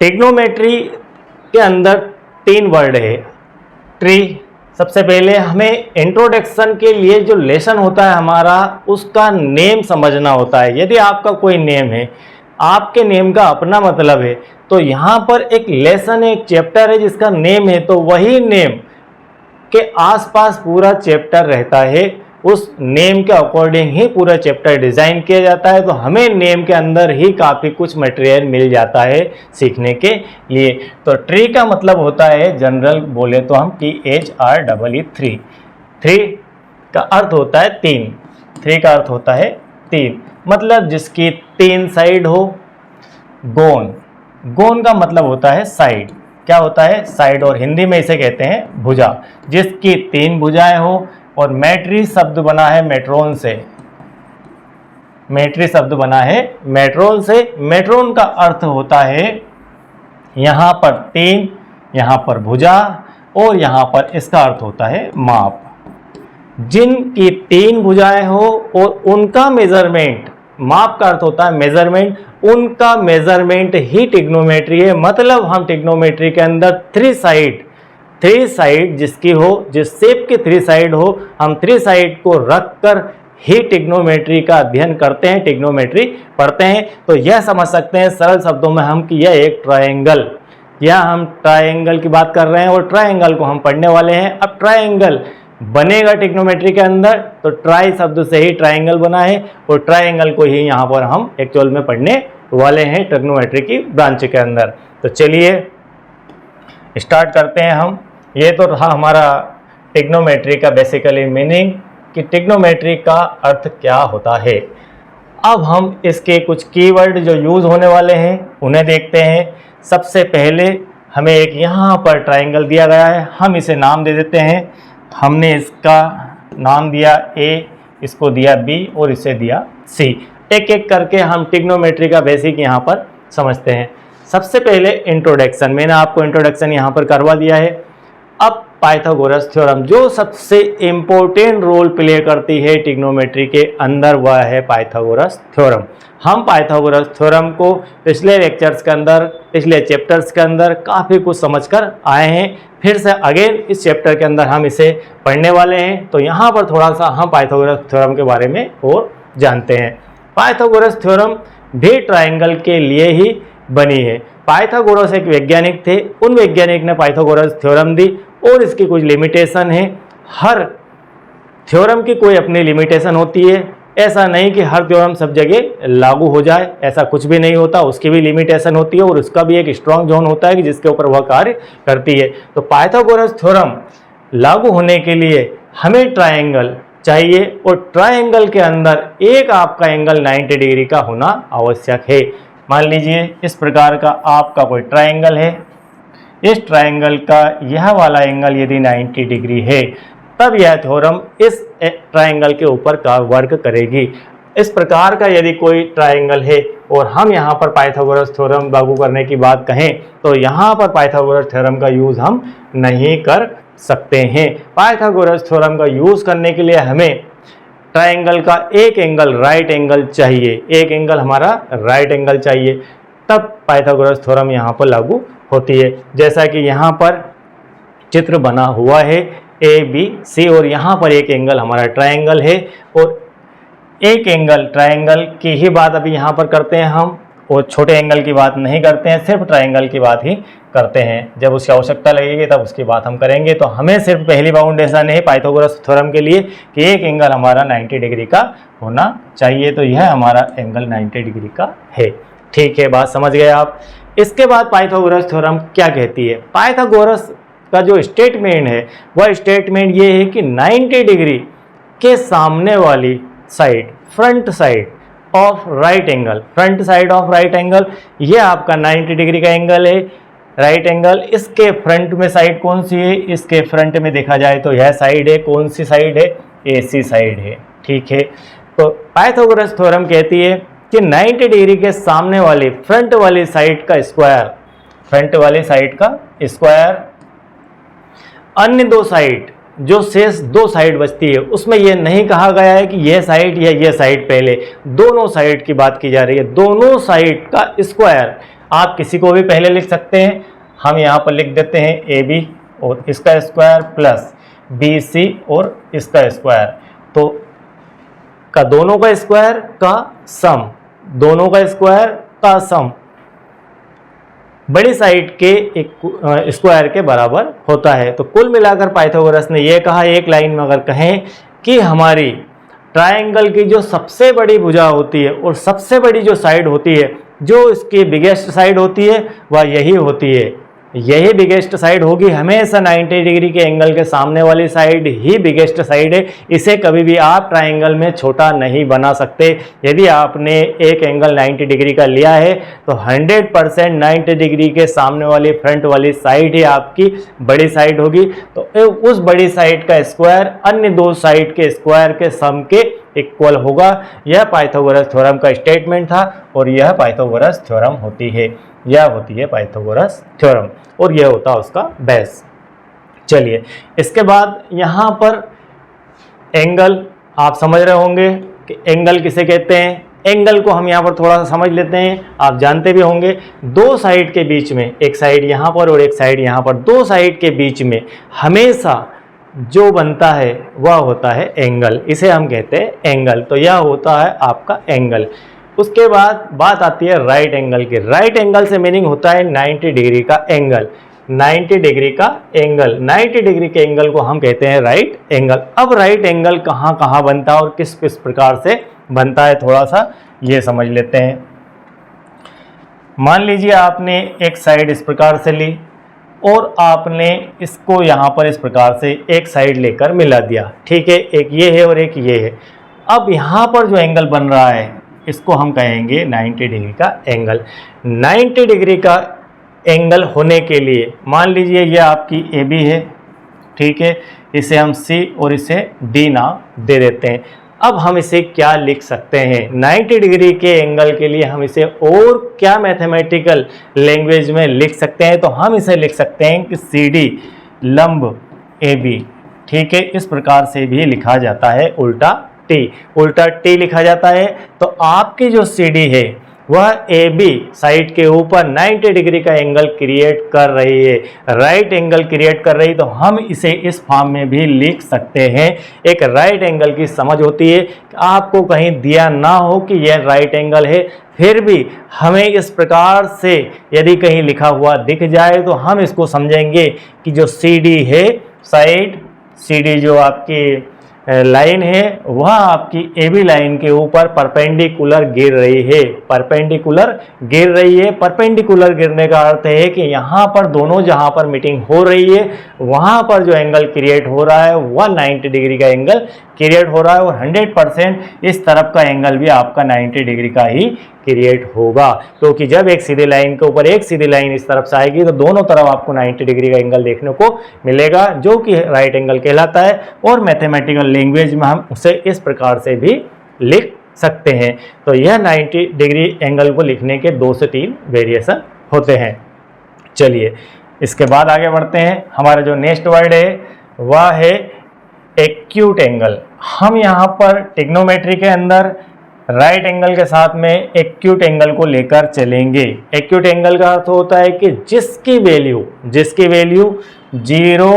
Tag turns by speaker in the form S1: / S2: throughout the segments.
S1: Trigonometry के अंदर 3 word है। ट्री, सबसे पहले हमें इंट्रोडक्शन के लिए जो लेसन होता है हमारा, उसका नेम समझना होता है। यदि आपका कोई नेम है, आपके नेम का अपना मतलब है, तो यहाँ पर एक लेसन है, एक चैप्टर है जिसका नेम है, तो वही नेम के आसपास पूरा चैप्टर रहता है। उस नेम के अकॉर्डिंग ही पूरा चैप्टर डिज़ाइन किया जाता है। तो हमें नेम के अंदर ही काफ़ी कुछ मटेरियल मिल जाता है सीखने के लिए। तो ट्री का मतलब होता है, जनरल बोले तो हम THREE, थ्री का अर्थ होता है 3। थ्री का अर्थ होता है 3, मतलब जिसकी 3 साइड हो। गोन, गोन का मतलब होता है साइड। क्या होता है? साइड, और हिंदी में इसे कहते हैं भुजा, जिसकी 3 भुजाएं हो। और मैट्री शब्द बना है मेट्रोन से। मैट्री शब्द बना है मेट्रोन से। मेट्रोन का अर्थ होता है यहाँ पर 3, यहाँ पर भुजा, और यहाँ पर इसका अर्थ होता है माप। जिनकी 3 भुजाएं हो और उनका मेजरमेंट, माप का अर्थ होता है मेजरमेंट, उनका मेजरमेंट ही ट्रिग्नोमेट्री है। मतलब हम ट्रिग्नोमेट्री के अंदर 3 साइड जिसकी हो, जिस शेप की 3 साइड हो, हम 3 साइड को रखकर ही ट्रिग्नोमेट्री का अध्ययन करते हैं, ट्रिग्नोमेट्री पढ़ते हैं। तो यह समझ सकते हैं सरल शब्दों में हम कि यह एक ट्रायंगल, या हम ट्रायंगल की बात कर रहे हैं और ट्रायंगल को हम पढ़ने वाले हैं। अब ट्रायंगल बनेगा ट्रिग्नोमेट्री के अंदर, तो ट्राई शब्द से ही ट्रायंगल बना है, और ट्रायंगल को ही यहाँ पर हम एक्चुअल में पढ़ने वाले हैं ट्रिग्नोमेट्री की ब्रांच के अंदर। तो चलिए स्टार्ट करते हैं हम। ये तो रहा हमारा ट्रिग्नोमेट्री का बेसिकली मीनिंग कि ट्रिग्नोमेट्री का अर्थ क्या होता है। अब हम इसके कुछ कीवर्ड जो यूज़ होने वाले हैं उन्हें देखते हैं। सबसे पहले हमें एक यहाँ पर ट्रायंगल दिया गया है, हम इसे नाम दे देते हैं। हमने इसका नाम दिया A, इसको दिया B और इसे दिया C। एक एक करके हम ट्रिग्नोमेट्री का बेसिक यहाँ पर समझते हैं। सबसे पहले इंट्रोडक्शन, मैंने आपको इंट्रोडक्शन यहाँ पर करवा दिया है। अब पाइथागोरस थ्योरम, जो सबसे इम्पोर्टेंट रोल प्ले करती है ट्रिग्नोमेट्री के अंदर, वह है पाइथागोरस थ्योरम। हम पाइथागोरस थ्योरम को पिछले लेक्चर्स के अंदर, पिछले चैप्टर्स के अंदर काफ़ी कुछ समझकर आए हैं। फिर से अगेन इस चैप्टर के अंदर हम इसे पढ़ने वाले हैं। तो यहाँ पर थोड़ा सा हम पाइथागोरस थ्योरम के बारे में और जानते हैं। पाइथागोरस थ्योरम भी ट्रायंगल के लिए ही बनी है। पाइथागोरस एक वैज्ञानिक थे, उन वैज्ञानिक ने पाइथागोरस थ्योरम दी, और इसकी कुछ लिमिटेशन है। हर थ्योरम की कोई अपनी लिमिटेशन होती है। ऐसा नहीं कि हर थ्योरम सब जगह लागू हो जाए, ऐसा कुछ भी नहीं होता। उसकी भी लिमिटेशन होती है, और उसका भी एक स्ट्रॉन्ग जोन होता है कि जिसके ऊपर वह कार्य करती है। तो पाइथागोरस थ्योरम लागू होने के लिए हमें ट्रायंगल चाहिए, और ट्रायंगल के अंदर एक आपका एंगल 90 डिग्री का होना आवश्यक है। मान लीजिए इस प्रकार का आपका कोई ट्रायंगल है, इस ट्रायंगल का यह वाला एंगल यदि 90 डिग्री है, तब यह थ्योरम इस ट्रायंगल के ऊपर का वर्क करेगी। इस प्रकार का यदि कोई ट्रायंगल है और हम यहाँ पर पाइथागोरस थ्योरम लागू करने की बात कहें, तो यहाँ पर पाइथागोरस थ्योरम का यूज़ हम नहीं कर सकते हैं। पाइथागोरस थ्योरम का यूज़ करने के लिए हमें ट्रायंगल का एक एंगल राइट एंगल चाहिए, एक एंगल हमारा राइट एंगल चाहिए, तब पाइथागोरस थ्योरम यहाँ पर लागू होती है। जैसा कि यहाँ पर चित्र बना हुआ है ABC, और यहाँ पर एक एंगल हमारा ट्रायंगल है, और एक एंगल ट्रायंगल की ही बात अभी यहाँ पर करते हैं हम, और छोटे एंगल की बात नहीं करते हैं, सिर्फ ट्रायंगल की बात ही करते हैं। जब उसकी आवश्यकता लगेगी तब उसकी बात हम करेंगे। तो हमें सिर्फ पहली बाउंडेशन है पाइथागोरस थ्योरम के लिए कि एक एंगल हमारा 90 डिग्री का होना चाहिए। तो यह हमारा एंगल 90 डिग्री का है। ठीक है, बात समझ गए आप। इसके बाद पाइथागोरस थ्योरम क्या कहती है? पाइथागोरस का जो स्टेटमेंट है वह स्टेटमेंट ये है कि 90 डिग्री के सामने वाली side, front side of right angle, front side of right angle, ये आपका 90 डिग्री का एंगल है, राइट एंगल। इसके फ्रंट में साइड कौन सी है? इसके फ्रंट में देखा जाए तो यह साइड है, कौन सी साइड है? AC साइड है। ठीक है, तो पाइथागोरस थ्योरम कहती है कि 90 डिग्री के सामने वाली फ्रंट वाली साइड का स्क्वायर, फ्रंट वाली साइड का स्क्वायर, अन्य दो साइड, जो शेष दो साइड बचती है, उसमें यह नहीं कहा गया है कि यह साइड या यह साइड, पहले दोनों साइड की बात की जा रही है। दोनों साइड का स्क्वायर आप किसी को भी पहले लिख सकते हैं। हम यहाँ पर लिख देते हैं ए बी और इसका स्क्वायर प्लस बी सी और इसका स्क्वायर, तो का दोनों का स्क्वायर का सम, दोनों का स्क्वायर का सम बड़ी साइड के एक स्क्वायर के बराबर होता है। तो कुल मिलाकर पाइथागोरस ने यह कहा, एक लाइन में अगर कहें कि हमारी ट्रायंगल की जो सबसे बड़ी भुजा होती है और सबसे बड़ी जो साइड होती है, जो इसकी बिगेस्ट साइड होती है, वह यही होती है, यही बिगेस्ट साइड होगी। हमेशा 90 डिग्री के एंगल के सामने वाली साइड ही बिगेस्ट साइड है। इसे कभी भी आप ट्रायंगल में छोटा नहीं बना सकते। यदि आपने एक एंगल 90 डिग्री का लिया है तो 100% 90 डिग्री के सामने वाली फ्रंट वाली साइड ही आपकी बड़ी साइड होगी। तो उस बड़ी साइड का स्क्वायर अन्य दो साइड के स्क्वायर के सम के इक्वल होगा। यह पाइथागोरस थ्योरम का स्टेटमेंट था और यह पाइथागोरस थ्योरम होती है, यह होती है पाइथागोरस थ्योरम और यह होता है उसका बेस। चलिए, इसके बाद यहाँ पर एंगल आप समझ रहे होंगे कि एंगल किसे कहते हैं। एंगल को हम यहाँ पर थोड़ा सा समझ लेते हैं। आप जानते भी होंगे दो साइड के बीच में, एक साइड यहाँ पर और एक साइड यहाँ पर, दो साइड के बीच में हमेशा जो बनता है वह होता है एंगल, इसे हम कहते हैं एंगल। तो यह होता है आपका एंगल। उसके बाद बात आती है राइट एंगल की। राइट एंगल से मीनिंग होता है 90 डिग्री का एंगल, 90 डिग्री का एंगल, 90 डिग्री के एंगल को हम कहते हैं राइट एंगल। अब राइट एंगल कहाँ कहाँ बनता है और किस किस प्रकार से बनता है, थोड़ा सा ये समझ लेते हैं। मान लीजिए आपने एक साइड इस प्रकार से ली और आपने इसको यहाँ पर इस प्रकार से एक साइड लेकर मिला दिया, ठीक है, एक ये है और एक ये है। अब यहाँ पर जो एंगल बन रहा है इसको हम कहेंगे 90 डिग्री का एंगल। 90 डिग्री का एंगल होने के लिए मान लीजिए ये आपकी ए बी है, ठीक है, इसे हम सी और इसे डी नाम दे देते हैं। अब हम इसे क्या लिख सकते हैं 90 डिग्री के एंगल के लिए, हम इसे और क्या मैथमेटिकल लैंग्वेज में लिख सकते हैं। तो हम इसे लिख सकते हैं कि सी डी लंब ए बी, ठीक है, इस प्रकार से भी लिखा जाता है, उल्टा टी लिखा जाता है। तो आपकी जो सी डी है वह ए बी साइड के ऊपर 90 डिग्री का एंगल क्रिएट कर रही है, राइट एंगल क्रिएट कर रही है। तो हम इसे इस फॉर्म में भी लिख सकते हैं। एक राइट एंगल की समझ होती है, आपको कहीं दिया ना हो कि यह राइट एंगल है, फिर भी हमें इस प्रकार से यदि कहीं लिखा हुआ दिख जाए तो हम इसको समझेंगे कि जो सी डी है, साइड सी डी जो आपकी लाइन है वह आपकी ए बी लाइन के ऊपर परपेंडिकुलर गिर रही है, परपेंडिकुलर गिर रही है। परपेंडिकुलर गिरने का अर्थ है कि यहाँ पर दोनों जहाँ पर मीटिंग हो रही है वहाँ पर जो एंगल क्रिएट हो रहा है वह 90 डिग्री का एंगल क्रिएट हो रहा है और 100% इस तरफ का एंगल भी आपका 90 डिग्री का ही क्रिएट होगा। क्योंकि जब एक सीधी लाइन के ऊपर एक सीधी लाइन इस तरफ से आएगी तो दोनों तरफ आपको 90 डिग्री का एंगल देखने को मिलेगा, जो कि राइट एंगल कहलाता है। और मैथमेटिकल लैंग्वेज में हम उसे इस प्रकार से भी लिख सकते हैं। तो यह 90 डिग्री एंगल को लिखने के 2 से 3 वेरिएशन होते हैं। चलिए, इसके बाद आगे बढ़ते हैं। हमारा जो नेक्स्ट वर्ड है वह है एक्यूट एंगल। हम यहाँ पर ट्रिग्नोमेट्री के अंदर राइट एंगल के साथ में एक्यूट एंगल को लेकर चलेंगे। एक्यूट एंगल का अर्थ होता है कि जिसकी वैल्यू 0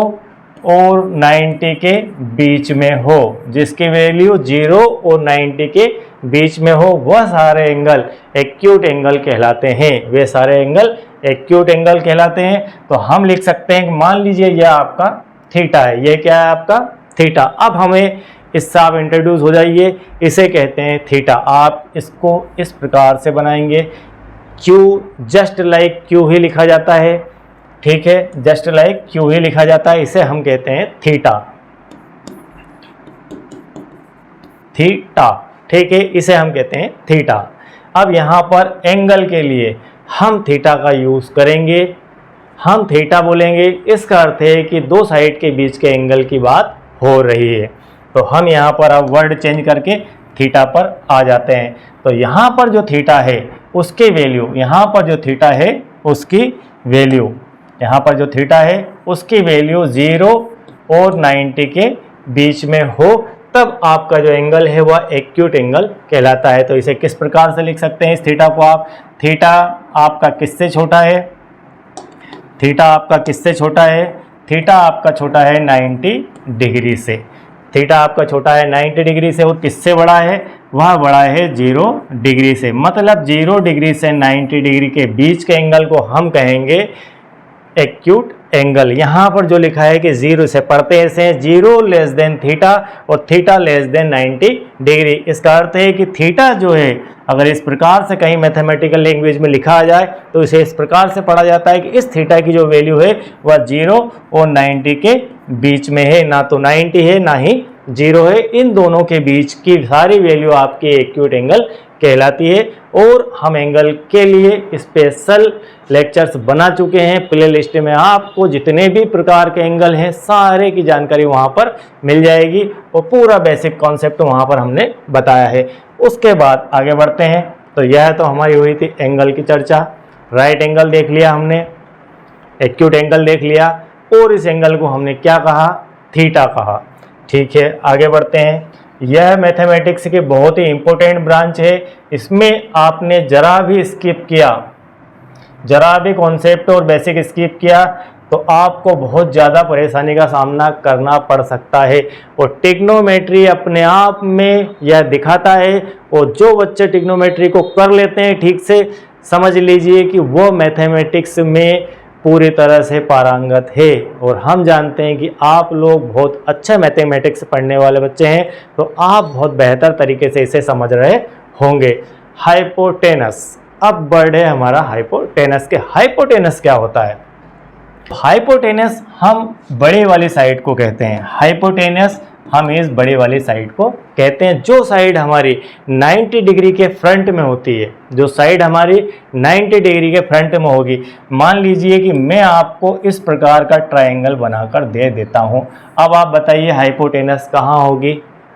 S1: और 90 के बीच में हो, जिसकी वैल्यू 0 और 90 के बीच में हो, वह सारे एंगल एक्यूट एंगल कहलाते हैं, वे सारे एंगल एक्यूट एंगल कहलाते हैं। तो हम लिख सकते हैं कि मान लीजिए यह आपका थीटा है, यह क्या है आपका थीटा। अब हमें इससे आप इंट्रोड्यूस हो जाइए, इसे कहते हैं थीटा। आप इसको इस प्रकार से बनाएंगे, क्यू जस्ट लाइक क्यू ही लिखा जाता है, ठीक है, जस्ट लाइक क्यू ही लिखा जाता है, इसे हम कहते हैं थीटा, थीटा, ठीक है, इसे हम कहते हैं थीटा। अब यहाँ पर एंगल के लिए हम थीटा का यूज करेंगे, हम थीटा बोलेंगे। इसका अर्थ है कि दो साइड के बीच के एंगल की बात हो रही है। तो हम यहाँ पर अब वर्ड चेंज करके थीटा पर आ जाते हैं। तो यहाँ पर जो थीटा है उसकी वैल्यू, यहाँ पर जो थीटा है उसकी वैल्यू, यहाँ पर जो थीटा है उसकी वैल्यू 0 और 90 के बीच में हो, तब आपका जो एंगल है वह एक्यूट एंगल कहलाता है। तो इसे किस प्रकार से लिख सकते हैं इस थीटा को आप, थीटा आपका किससे छोटा है, थीटा आपका किससे छोटा है, थीटा आपका छोटा है 90 डिग्री से, थीटा आपका छोटा है 90 डिग्री से, और किससे बड़ा है, वह बड़ा है 0 डिग्री से। मतलब 0 डिग्री से 90 डिग्री के बीच के एंगल को हम कहेंगे एक्यूट एंगल। यहाँ पर जो लिखा है कि 0 से पढ़ते ऐसे हैं 0 लेस देन थीटा और थीटा लेस देन 90 डिग्री। इसका अर्थ है कि थीटा जो है अगर इस प्रकार से कहीं मैथमेटिकल लैंग्वेज में लिखा जाए तो इसे इस प्रकार से पढ़ा जाता है कि इस थीटा की जो वैल्यू है वह 0 और 90 के बीच में है, ना तो 90 है ना ही 0 है, इन दोनों के बीच की सारी वैल्यू आपकी एक्यूट एंगल कहलाती है। और हम एंगल के लिए स्पेशल लेक्चर्स बना चुके हैं, प्ले लिस्ट में आपको जितने भी प्रकार के एंगल हैं सारे की जानकारी वहाँ पर मिल जाएगी और पूरा बेसिक कॉन्सेप्ट वहाँ पर हमने बताया है। उसके बाद आगे बढ़ते हैं। तो यह तो हमारी हुई थी एंगल की चर्चा। राइट एंगल देख लिया हमने, एक्यूट एंगल देख लिया, और इस एंगल को हमने क्या कहा, थीटा कहा। ठीक है, आगे बढ़ते हैं। यह मैथमेटिक्स के बहुत ही इंपॉर्टेंट ब्रांच है, इसमें आपने जरा भी स्किप किया, जरा भी कॉन्सेप्ट और बेसिक स्किप किया तो आपको बहुत ज़्यादा परेशानी का सामना करना पड़ सकता है। और टिग्नोमेट्री अपने आप में यह दिखाता है, और जो बच्चे टिग्नोमेट्री को कर लेते हैं ठीक से, समझ लीजिए कि वो मैथमेटिक्स में पूरी तरह से पारंगत है। और हम जानते हैं कि आप लोग बहुत अच्छा मैथमेटिक्स पढ़ने वाले बच्चे हैं, तो आप बहुत बेहतर तरीके से इसे समझ रहे होंगे। हाइपोटेनस, अब बढ़े हमारा हाइपोटेनस के। हाइपोटेनस क्या होता है, हाइपोटेनस हम बड़े वाली साइड को कहते हैं, हाइपोटेनस हम इस बड़े वाली साइड को कहते हैं, जो साइड हमारी 90 डिग्री के फ्रंट में होती है, जो साइड हमारी 90 डिग्री के फ्रंट में होगी। मान लीजिए कि मैं आपको इस प्रकार का ट्रायंगल बनाकर दे देता हूं। अब आप बताइए हाइपोटेनस कहाँ होगी,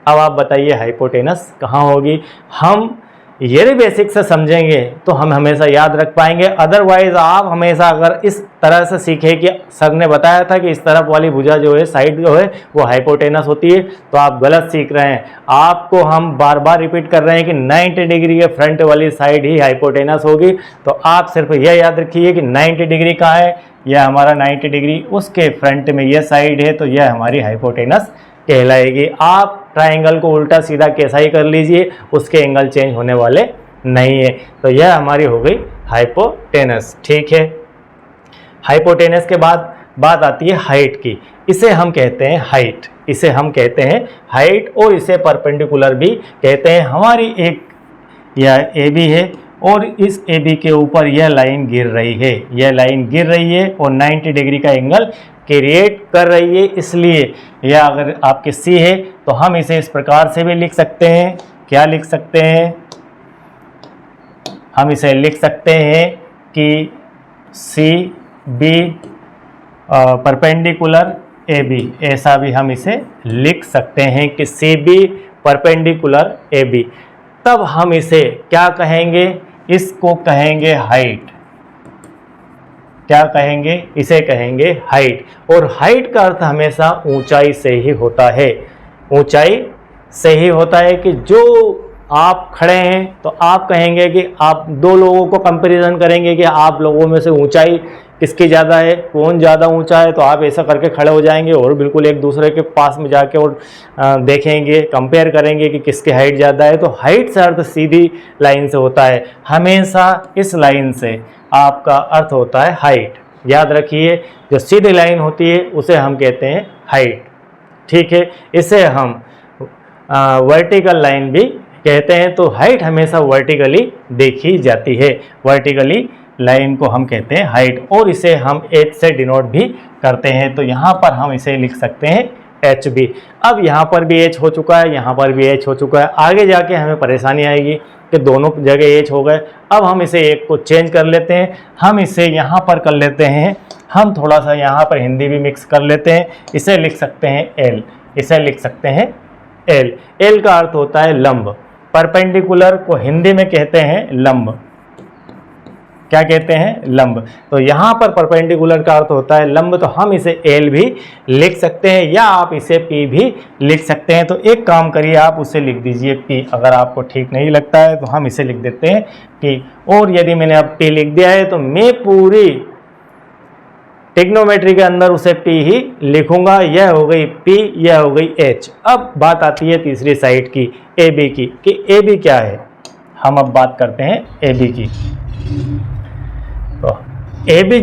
S1: अब आप बताइए हाइपोटेनस कहाँ होगी। हम ये बेसिक से समझेंगे तो हम हमेशा याद रख पाएंगे, अदरवाइज आप हमेशा अगर इस तरह से सीखें कि सर ने बताया था कि इस तरफ वाली भुजा जो है, साइड जो है वो हाइपोटेनस होती है, तो आप गलत सीख रहे हैं। आपको हम बार बार रिपीट कर रहे हैं कि 90 डिग्री के फ्रंट वाली साइड ही हाइपोटेनस होगी। तो आप सिर्फ यह याद रखिए कि 90 डिग्री कहाँ है, यह हमारा 90 डिग्री, उसके फ्रंट में यह साइड है, तो यह हमारी हाइपोटेनस कहलाएगी। आप ट्रायंगल को उल्टा सीधा कैसा ही कर लीजिए, उसके एंगल चेंज होने वाले नहीं है। तो यह हमारी हो गई हाइपोटेनस। ठीक है, हाइपोटेनस के बाद बात आती है हाइट की। इसे हम कहते हैं हाइट, इसे हम कहते हैं हाइट, और इसे परपेंडिकुलर भी कहते हैं। हमारी एक यह ए बी है और इस ए बी के ऊपर यह लाइन गिर रही है, यह लाइन गिर रही है और 90 डिग्री का एंगल क्रिएट कर रही है। इसलिए यह अगर आपके सी है तो हम इसे इस प्रकार से भी लिख सकते हैं। क्या लिख सकते हैं, हम इसे लिख सकते हैं कि C B perpendicular A B, ऐसा भी हम इसे लिख सकते हैं कि C B perpendicular A B. तब हम इसे क्या कहेंगे, इसको कहेंगे हाइट। क्या कहेंगे, इसे कहेंगे हाइट। और हाइट का अर्थ हमेशा ऊंचाई से ही होता है, ऊंचाई से ही होता है। कि जो आप खड़े हैं तो आप कहेंगे कि आप दो लोगों को कंपैरिजन करेंगे कि आप लोगों में से ऊंचाई किसकी ज़्यादा है, कौन ज़्यादा ऊंचा है, तो आप ऐसा करके खड़े हो जाएंगे और बिल्कुल एक दूसरे के पास में जाके और देखेंगे, कंपेयर करेंगे कि किसकी हाइट ज़्यादा है। तो हाइट से अर्थ सीधी लाइन से होता है, हमेशा इस लाइन से आपका अर्थ होता है हाइट। याद रखिए, जो सीधी लाइन होती है उसे हम कहते हैं हाइट। ठीक है, इसे हम वर्टिकल लाइन भी कहते हैं। तो हाइट हमेशा वर्टिकली देखी जाती है, वर्टिकली लाइन को हम कहते हैं हाइट, और इसे हम एच से डिनोट भी करते हैं। तो यहाँ पर हम इसे लिख सकते हैं एच बी। अब यहाँ पर भी एच हो चुका है, यहाँ पर भी एच हो चुका है, आगे जाके हमें परेशानी आएगी कि दोनों जगह एच हो गए। अब हम इसे एक को चेंज कर लेते हैं, हम इसे यहाँ पर कर लेते हैं, हम थोड़ा सा यहाँ पर हिंदी भी मिक्स कर लेते हैं। इसे लिख सकते हैं एल, इसे लिख सकते हैं एल। एल का अर्थ होता है लंब, परपेंडिकुलर को हिंदी में कहते हैं लंब। क्या कहते हैं, लंब। तो यहाँ पर परपेंडिकुलर का अर्थ होता है लंब, तो हम इसे एल भी लिख सकते हैं या आप इसे पी भी लिख सकते हैं। तो एक काम करिए, आप उसे लिख दीजिए पी, अगर आपको ठीक नहीं लगता है तो हम इसे लिख देते हैं पी। और यदि मैंने अब पी लिख दिया है तो मैं पूरी ट्रिग्नोमेट्री के अंदर उसे P ही लिखूंगा। यह हो गई P, यह हो गई H। अब बात आती है तीसरी साइड की, AB की, कि AB क्या है। हम अब बात करते हैं AB की। तो AB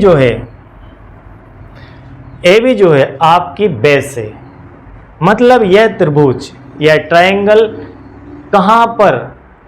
S1: जो है आपकी बेस है, मतलब यह त्रिभुज या ट्रायंगल कहाँ पर,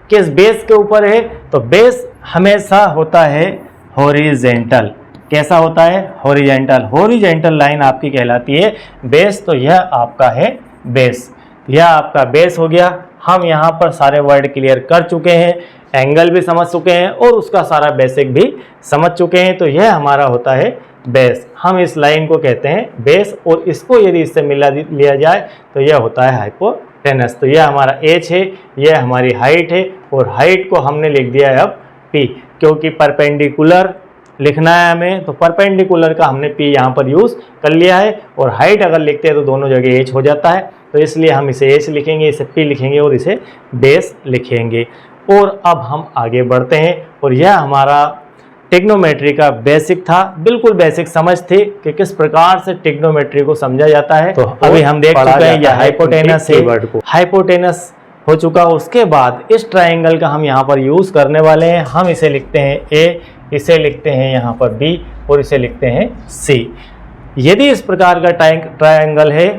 S1: किस बेस के ऊपर है। तो बेस हमेशा होता है हॉरिजेंटल। कैसा होता है, हॉरिजेंटल। हॉरिजेंटल लाइन आपकी कहलाती है बेस। तो यह आपका है बेस, यह आपका बेस हो गया। हम यहाँ पर सारे वर्ड क्लियर कर चुके हैं, एंगल भी समझ चुके हैं और उसका सारा बेसिक भी समझ चुके हैं। तो यह हमारा होता है बेस। हम इस लाइन को कहते हैं बेस, और इसको यदि इससे मिला लिया जाए तो यह होता है हाइपोटेनस। तो यह हमारा एच है, यह हमारी हाइट है, और हाइट को हमने लिख दिया है अब पी, क्योंकि परपेंडिकुलर लिखना है हमें। तो परपेंडिकुलर का हमने पी यहाँ पर यूज़ कर लिया है, और हाइट अगर लिखते हैं तो दोनों जगह एच हो जाता है। तो इसलिए हम इसे एच लिखेंगे, इसे पी लिखेंगे और इसे बेस लिखेंगे। और अब हम आगे बढ़ते हैं, और यह हमारा ट्रिग्नोमेट्री का बेसिक था। बिल्कुल बेसिक समझ थी कि किस प्रकार से ट्रिग्नोमेट्री को समझा जाता है। तो अभी हम देख चुके हैं यह हाइपोटेनस है, हाइपोटेनस हो चुका। उसके बाद इस ट्रायंगल का हम यहाँ पर यूज़ करने वाले हैं। हम इसे लिखते हैं ए, इसे लिखते हैं यहाँ पर बी, और इसे लिखते हैं सी। यदि इस प्रकार का ट्रायंगल है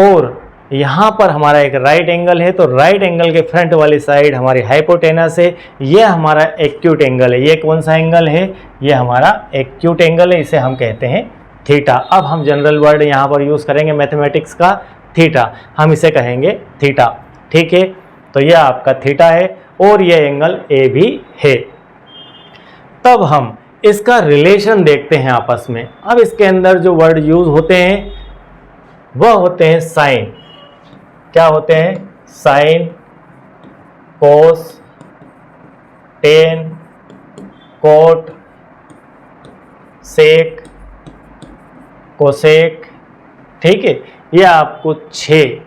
S1: और यहाँ पर हमारा एक राइट एंगल है, तो राइट एंगल के फ्रंट वाली साइड हमारी हाइपोटेनस है। यह हमारा एक्यूट एंगल है। ये कौन सा एंगल है, ये हमारा एक्यूट एंगल है, इसे हम कहते हैं थीटा। अब हम जनरल वर्ड यहाँ पर यूज़ करेंगे मैथमेटिक्स का, थीटा। हम इसे कहेंगे थीटा, ठीक है। तो यह आपका थीटा है और यह एंगल ए भी है। तब हम इसका रिलेशन देखते हैं आपस में। अब इसके अंदर जो वर्ड यूज होते हैं वह होते हैं साइन। क्या होते हैं, साइन, कोस, टेन, कोट, सेक, कोसेक, ठीक है। ये आपको 6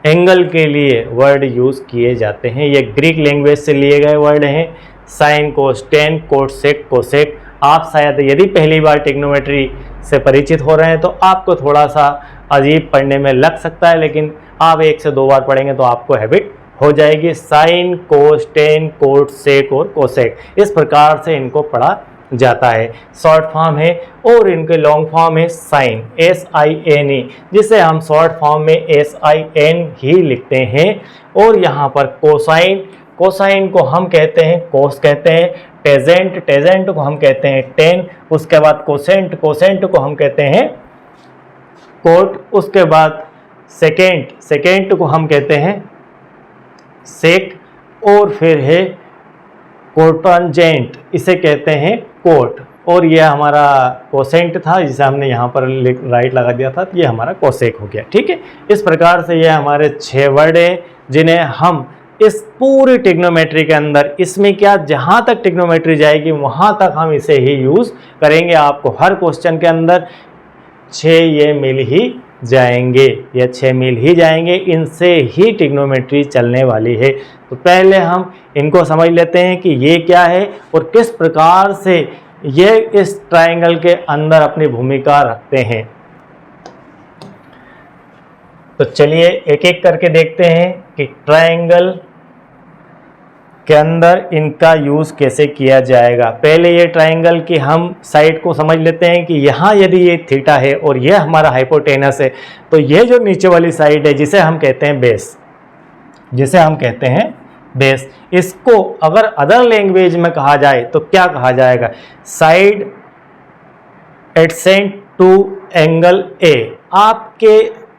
S1: एंगल के लिए वर्ड यूज किए जाते हैं। ये ग्रीक लैंग्वेज से लिए गए वर्ड हैं, साइन, कोस, टेन, कोट, सेक, कोसेक। आप शायद यदि पहली बार ट्रिग्नोमेट्री से परिचित हो रहे हैं तो आपको थोड़ा सा अजीब पढ़ने में लग सकता है, लेकिन आप 1 से 2 बार पढ़ेंगे तो आपको हैबिट हो जाएगी। साइन, कोस, टेन, कोट, सेक और कोसेक, इस प्रकार से इनको पढ़ा जाता है। शॉर्ट फॉर्म है और इनके लॉन्ग फॉर्म है साइन, SINE, जिसे हम शॉर्ट फॉर्म में SIN ही लिखते हैं। और यहाँ पर कोसाइन, कोसाइन को हम कहते हैं कोस कहते हैं। टेजेंट, टेजेंट को हम कहते हैं टेन। उसके बाद कोसेंट, कोसेंट को हम कहते हैं कोट। उसके बाद सेकेंट, सेकेंट को हम कहते हैं सेक। और फिर है कोटंजेंट, इसे कहते हैं कोट। और यह हमारा कोसेंट था जिसे हमने यहाँ पर राइट लगा दिया था, तो ये हमारा कोसेक हो गया, ठीक है। इस प्रकार से यह हमारे 6 वर्ड हैं जिन्हें हम इस पूरी ट्रिग्नोमेट्री के अंदर, इसमें क्या जहाँ तक ट्रिग्नोमेट्री जाएगी वहाँ तक हम इसे ही यूज़ करेंगे। आपको हर क्वेश्चन के अंदर 6 ये मिल ही जाएंगे, या 6 मिल ही जाएंगे। इनसे ही ट्रिग्नोमेट्री चलने वाली है। तो पहले हम इनको समझ लेते हैं कि ये क्या है और किस प्रकार से ये इस ट्रायंगल के अंदर अपनी भूमिका रखते हैं। तो चलिए एक एक करके देखते हैं कि ट्रायंगल के अंदर इनका यूज़ कैसे किया जाएगा। पहले ये ट्रायंगल की हम साइड को समझ लेते हैं कि यहाँ यदि ये थीटा है और ये हमारा हाइपोटेनस है, तो ये जो नीचे वाली साइड है जिसे हम कहते हैं बेस, जिसे हम कहते हैं बेस, इसको अगर अदर लैंग्वेज में कहा जाए तो क्या कहा जाएगा, side adjacent to angle A. आपके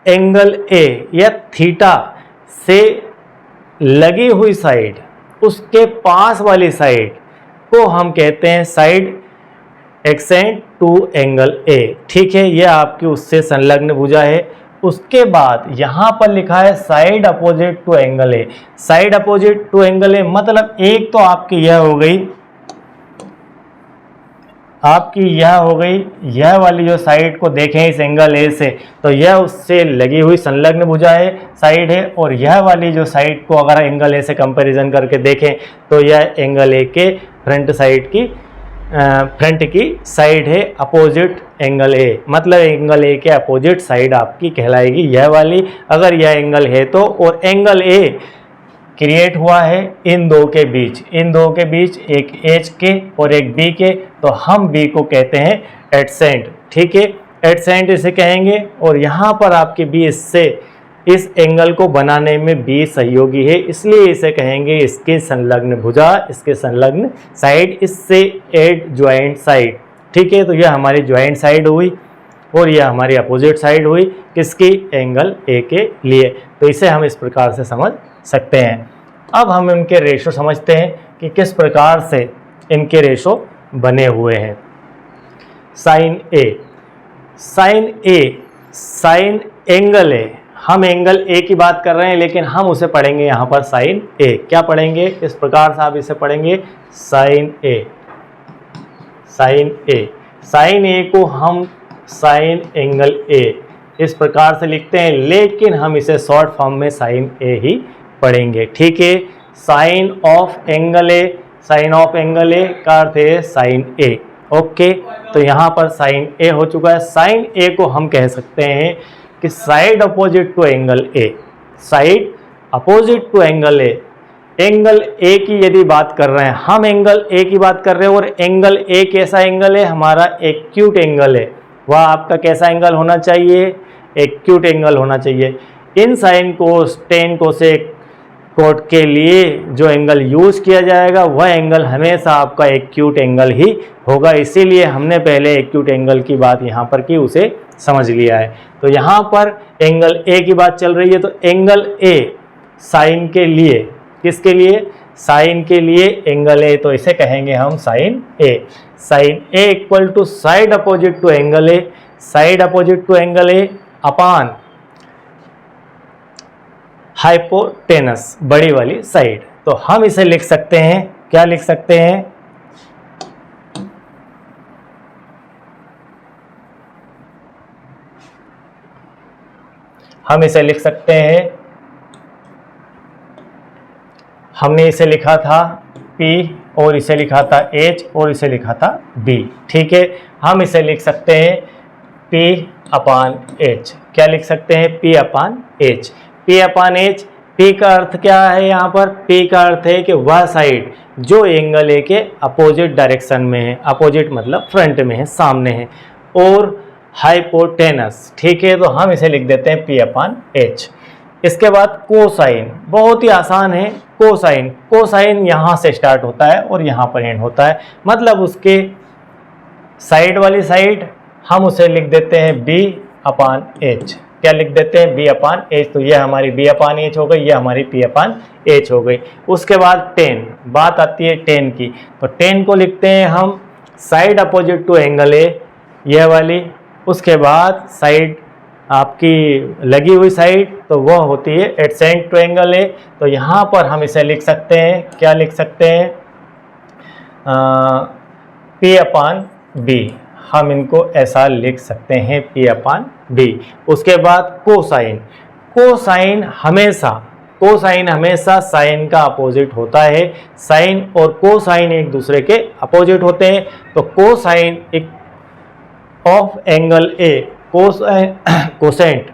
S1: एंगल ए या थीटा से लगी हुई साइड, उसके पास वाली साइड को हम कहते हैं side adjacent to angle A, ठीक है। यह आपकी उससे संलग्न भुजा है। उसके बाद यहाँ पर लिखा है side opposite to angle A. Side opposite to angle A मतलब एक तो आपकी यह हो गई आपकी यह हो गई, यह वाली जो साइड को देखें इस एंगल ए से, तो यह उससे लगी हुई संलग्न भुजा है, साइड है। और यह वाली जो साइड को अगर एंगल ए से कंपैरिजन करके देखें तो यह एंगल ए के फ्रंट की साइड है, अपोजिट एंगल ए, मतलब एंगल ए के अपोजिट साइड आपकी कहलाएगी यह वाली, अगर यह एंगल है तो। और एंगल ए क्रिएट हुआ है इन दो के बीच, एक एच के और एक बी के, तो हम बी को कहते हैं एडसेंट, ठीक है, एडसेंट इसे कहेंगे। और यहाँ पर आपके बी इससे इस एंगल को बनाने में बी सहयोगी है, इसलिए इसे कहेंगे इसके संलग्न भुजा, इसके संलग्न साइड, इससे एडजॉइंट साइड, ठीक है। तो यह हमारी ज्वाइंट साइड हुई और यह हमारी अपोजिट साइड हुई किसकी, एंगल ए के लिए। तो इसे हम इस प्रकार से समझ सकते हैं। अब हम इनके रेशो समझते हैं कि किस प्रकार से इनके रेशो बने हुए हैं। Sine A, sine angle A, हम एंगल ए की बात कर रहे हैं लेकिन हम उसे पढ़ेंगे यहाँ पर साइन ए। क्या पढ़ेंगे, इस प्रकार से आप इसे पढ़ेंगे साइन ए, साइन ए को हम साइन एंगल ए इस प्रकार से लिखते हैं, लेकिन हम इसे शॉर्ट फॉर्म में साइन ए ही पढ़ेंगे, ठीक है। साइन ऑफ एंगल ए, का अर्थ है साइन ए, ओके। तो यहाँ पर साइन ए हो चुका है। साइन ए को हम कह सकते हैं कि side opposite to angle A, angle A की यदि बात कर रहे हैं हम, एंगल ए की बात कर रहे हैं, और एंगल ए कैसा एंगल है, हमारा एक्यूट एंगल है। वह आपका कैसा एंगल होना चाहिए, एक्यूट एंगल होना चाहिए। इन sine cos, tan cosec cot के लिए जो एंगल यूज किया जाएगा वह एंगल हमेशा आपका एक्यूट एंगल ही होगा, इसीलिए हमने पहले एक्यूट एंगल की बात यहाँ पर की, उसे समझ लिया है। तो यहाँ पर एंगल ए की बात चल रही है, तो एंगल ए साइन के लिए, किसके लिए, साइन के लिए एंगल ए, तो इसे कहेंगे हम sine A equal to side opposite to angle A, upon hypotenuse, बड़ी वाली साइड। तो हम इसे लिख सकते हैं, क्या लिख सकते हैं, हम इसे लिख सकते हैं, हमने इसे लिखा था P और इसे लिखा था H और इसे लिखा था B, ठीक है। हम इसे लिख सकते हैं P अपान H, क्या लिख सकते हैं, P अपान H। P का अर्थ क्या है, यहाँ पर P का अर्थ है कि वह साइड जो एंगल ए के अपोजिट डायरेक्शन में है, अपोजिट मतलब फ्रंट में है, सामने है, और हाइपोटेनस, ठीक है। तो हम इसे लिख देते हैं P अपान H। इसके बाद कोसाइन, बहुत ही आसान है। कोसाइन यहाँ से स्टार्ट होता है और यहाँ पर एंड होता है, मतलब उसके साइड वाली साइड हम उसे लिख देते हैं B अपान H, क्या लिख देते हैं, B अपान H। तो यह हमारी B अपान H हो गई, यह हमारी P अपान H हो गई। उसके बाद टेन, बात आती है टेन की, तो टेन को लिखते हैं हम side opposite to angle A, यह वाली। उसके बाद साइड आपकी लगी हुई साइड, तो वह होती है एडसेंट टू एंगल ए। तो यहाँ पर हम इसे लिख सकते हैं, क्या लिख सकते हैं, P अपान B, हम इनको ऐसा लिख सकते हैं, P अपान B। उसके बाद कोसाइन हमेशा साइन का अपोजिट होता है, साइन और कोसाइन एक दूसरे के अपोजिट होते हैं। तो cosine of angle A, cosecant,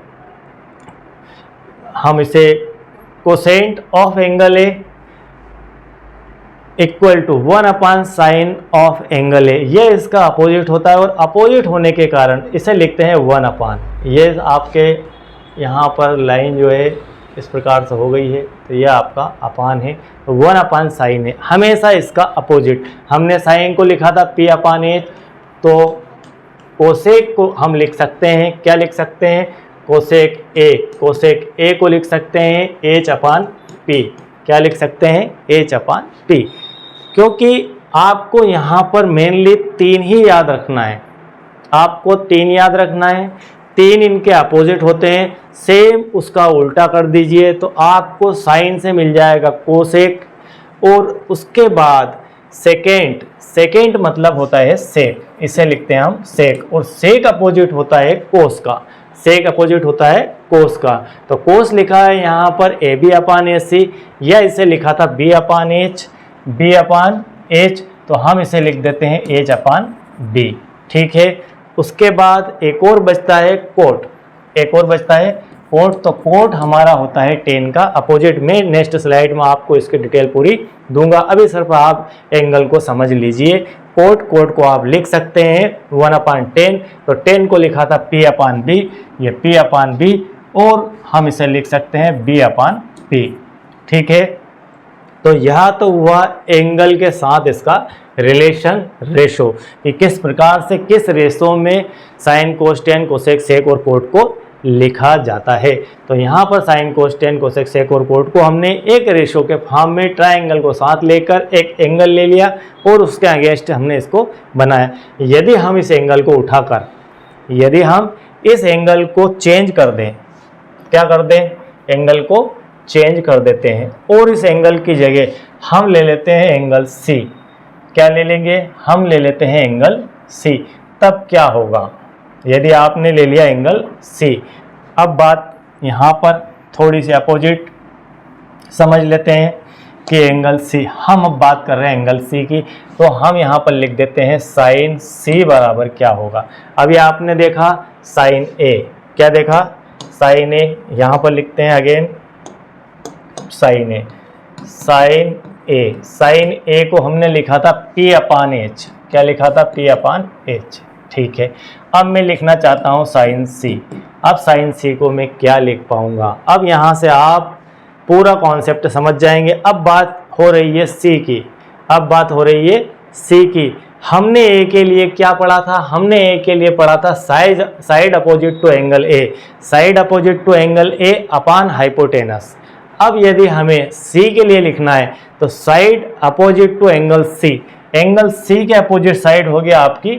S1: हम इसे cosecant of angle A equal to 1 upon sine of angle A, यह इसका अपोजिट होता है, और अपोजिट होने के कारण इसे लिखते हैं 1 अपान। ये आपके यहाँ पर लाइन जो है इस प्रकार से हो गई है, तो यह आपका अपान है, तो 1 अपान साइन है, हमेशा इसका अपोजिट। हमने साइन को लिखा था P अपान H, तो कोसेक को हम लिख सकते हैं, क्या लिख सकते हैं, कोसेक ए को लिख सकते हैं H अपान P, क्या लिख सकते हैं, H अपान P। क्योंकि आपको यहाँ पर मेनली 3 ही याद रखना है, आपको 3 याद रखना है, 3 इनके अपोजिट होते हैं। सेम उसका उल्टा कर दीजिए तो आपको साइन से मिल जाएगा कोसेक, और उसके बाद सेकेंट, सेकेंट मतलब होता है सेक, इसे लिखते हैं हम सेक, और सेक अपोजिट होता है कोस का, सेक अपोजिट होता है कोस का। तो कोस लिखा है यहाँ पर ए बी अपान ए सी, या इसे लिखा था बी अपान एच, बी अपान एच, तो हम इसे लिख देते हैं एच अपान बी, ठीक है। उसके बाद एक और बचता है कोट, एक और बचता है कोट, तो कोट हमारा होता है टेन का अपोजिट। में नेक्स्ट स्लाइड में आपको इसकी डिटेल पूरी दूंगा, अभी सिर्फ आप एंगल को समझ लीजिए। कोट, कोट को आप लिख सकते हैं 1/10, तो 10 को लिखा था P अपान बी, ये P अपान बी, और हम इसे लिख सकते हैं B अपान P, ठीक है। तो यह तो हुआ एंगल के साथ इसका रिलेशन रेशो, कि किस प्रकार से किस रेशो में sine cos tan cosec sec और कोट को लिखा जाता है। तो यहाँ पर sine cos tan cosec sec और कोट को हमने एक रेशो के फॉर्म में ट्रायंगल को साथ लेकर एक एंगल ले लिया और उसके अगेंस्ट हमने इसको बनाया। यदि हम इस एंगल को उठाकर, यदि हम इस एंगल को चेंज कर दें, क्या कर दें, एंगल को चेंज कर देते हैं और इस एंगल की जगह हम ले लेते हैं एंगल सी, क्या ले लेंगे, हम ले लेते हैं एंगल सी, तब क्या होगा, यदि आपने ले लिया एंगल सी। अब बात यहाँ पर थोड़ी सी अपोजिट समझ लेते हैं कि एंगल सी, हम अब बात कर रहे हैं एंगल सी की, तो हम यहाँ पर लिख देते हैं साइन सी बराबर क्या होगा। अभी आपने देखा साइन ए, क्या देखा, साइन ए, यहाँ पर लिखते हैं again sine A, sine A, sine ए को हमने लिखा था P अपान एच, क्या लिखा था, P अपान एच, ठीक है। अब मैं लिखना चाहता हूँ साइन सी, अब साइन सी को मैं क्या लिख पाऊंगा, अब यहाँ से आप पूरा कॉन्सेप्ट समझ जाएंगे। अब बात हो रही है सी की, अब बात हो रही है सी की। हमने ए के लिए क्या पढ़ा था, हमने ए के लिए पढ़ा था side opposite to angle A, side opposite to angle A upon hypotenuse. अब यदि हमें सी के लिए लिखना है तो side opposite to angle C, angle C के अपोजिट साइड होगी आपकी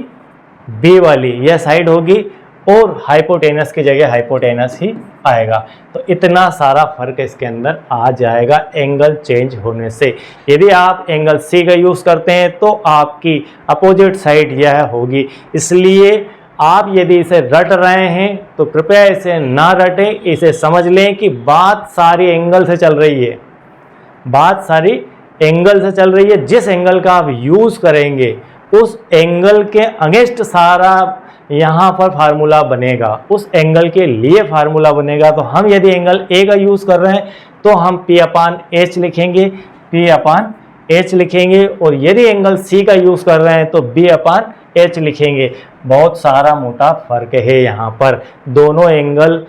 S1: बी वाली, यह साइड होगी, और हाइपोटेनस की जगह हाइपोटेनस ही आएगा। तो इतना सारा फर्क इसके अंदर आ जाएगा एंगल चेंज होने से। यदि आप एंगल सी का यूज़ करते हैं तो आपकी अपोजिट साइड यह होगी। इसलिए आप यदि इसे रट रहे हैं तो कृपया इसे ना रटें, इसे समझ लें कि बात सारी एंगल से चल रही है, बात सारी एंगल से चल रही है। जिस एंगल का आप यूज़ करेंगे उस एंगल के अगेंस्ट सारा यहाँ पर फार्मूला बनेगा, उस एंगल के लिए फार्मूला बनेगा। तो हम यदि एंगल ए का यूज़ कर रहे हैं तो हम P अपान एच लिखेंगे, P अपान एच लिखेंगे, और यदि एंगल सी का यूज़ कर रहे हैं तो B अपान एच लिखेंगे। बहुत सारा मोटा फर्क है यहाँ पर, दोनों एंगल,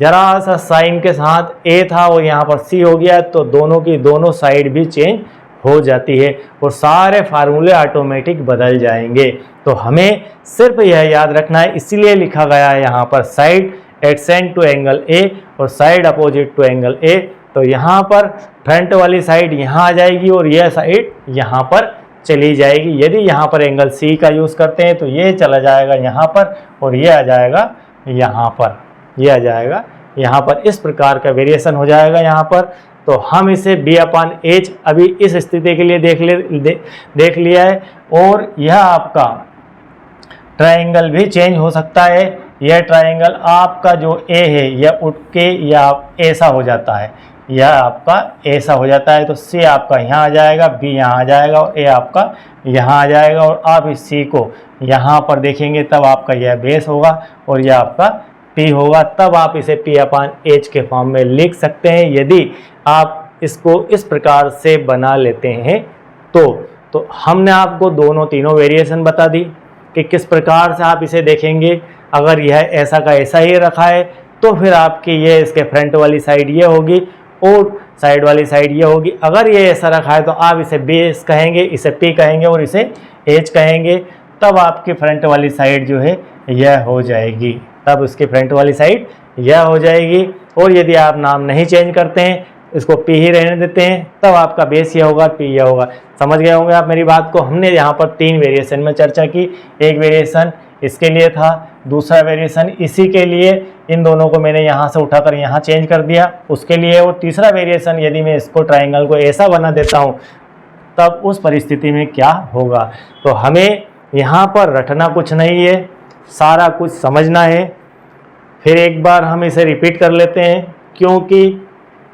S1: जरा सा साइन के साथ ए था और यहाँ पर सी हो गया, तो दोनों की दोनों साइड भी चेंज हो जाती है और सारे फार्मूले ऑटोमेटिक बदल जाएंगे। तो हमें सिर्फ यह याद रखना है, इसीलिए लिखा गया है यहाँ पर side adjacent to angle A और side opposite to angle A. तो यहाँ पर फ्रंट वाली साइड यहाँ आ जाएगी और यह साइड यहाँ पर चली जाएगी। यदि यहाँ पर एंगल सी का यूज़ करते हैं तो ये चला जाएगा यहाँ पर और ये आ जाएगा यहाँ पर, ये आ जाएगा यहाँ पर। इस प्रकार का वेरिएशन हो जाएगा यहाँ पर। तो हम इसे B अपान एच अभी इस स्थिति के लिए देख लिया है। और यह आपका ट्रायंगल भी चेंज हो सकता है। यह ट्रायंगल आपका जो A है यह उठ के या ऐसा हो जाता है, यह आपका ऐसा हो जाता है। तो C आपका यहाँ आ जाएगा, B यहाँ आ जाएगा और A आपका यहाँ आ जाएगा। और आप इस C को यहाँ पर देखेंगे तब आपका यह बेस होगा और यह आपका P होगा। तब आप इसे P अपान एच के फॉर्म में लिख सकते हैं। यदि आप इसको इस प्रकार से बना लेते हैं तो हमने आपको दोनों तीनों वेरिएशन बता दी कि किस प्रकार से आप इसे देखेंगे। अगर यह ऐसा का ऐसा ही रखा है तो फिर आपकी ये इसके फ्रंट वाली साइड ये होगी और साइड वाली साइड ये होगी। अगर ये ऐसा रखा है तो आप इसे बेस कहेंगे, इसे P कहेंगे और इसे एच कहेंगे। तब आपकी फ्रंट वाली साइड जो है यह हो जाएगी, तब उसकी फ्रंट वाली साइड यह हो जाएगी। और यदि आप नाम नहीं चेंज करते हैं, इसको P ही रहने देते हैं, तब आपका बेस यह होगा, P यह होगा। समझ गए होंगे आप मेरी बात को। हमने यहाँ पर 3 वेरिएशन में चर्चा की। एक वेरिएशन इसके लिए था, दूसरा वेरिएशन इसी के लिए, इन दोनों को मैंने यहाँ से उठाकर यहाँ चेंज कर दिया उसके लिए, और तीसरा वेरिएशन यदि मैं इसको ट्रायंगल को ऐसा बना देता हूँ तब उस परिस्थिति में क्या होगा। तो हमें यहाँ पर रटना कुछ नहीं है, सारा कुछ समझना है। फिर एक बार हम इसे रिपीट कर लेते हैं, क्योंकि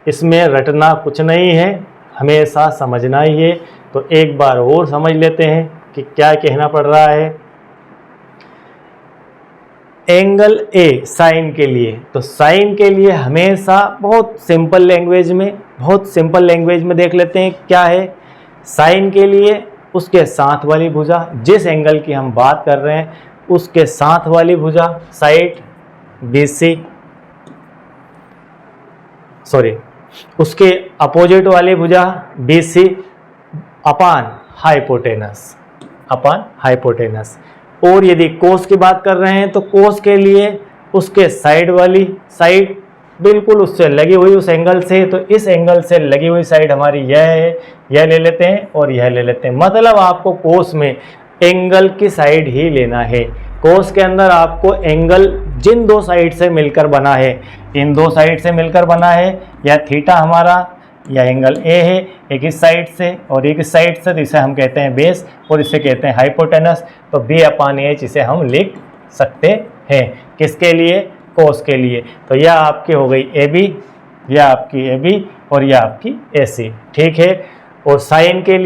S1: इसमें रटना कुछ नहीं है, हमेशा समझना ही है। तो एक बार और समझ लेते हैं कि क्या कहना पड़ रहा है। एंगल ए साइन के लिए, तो साइन के लिए हमेशा बहुत सिंपल लैंग्वेज में देख लेते हैं क्या है। साइन के लिए उसके साथ वाली भुजा, जिस एंगल की हम बात कर रहे हैं उसके साथ वाली भुजा साइड BC, उसके अपोजिट वाली भुजा BC अपान हाइपोटेनस। और यदि कोस की बात कर रहे हैं तो कोस के लिए उसके साइड वाली साइड बिल्कुल उससे लगी हुई उस एंगल से, तो इस एंगल से लगी हुई साइड हमारी यह है, यह ले लेते हैं और यह ले लेते हैं। मतलब आपको कोस में एंगल की साइड ही लेना है। कोस के अंदर आपको एंगल जिन दो साइड से मिलकर बना है, इन दो साइड से मिलकर बना है, या थीटा हमारा या एंगल ए है, एक इस साइड से और एक इस साइड से, तो इसे हम कहते हैं बेस और इसे कहते हैं हाइपोटेनस। तो B/H इसे हम लिख सकते हैं, किसके लिए, कोस के लिए। तो यह आपकी हो गई AB, यह आपकी AB और यह आपकी AC, ठीक है। और साइन के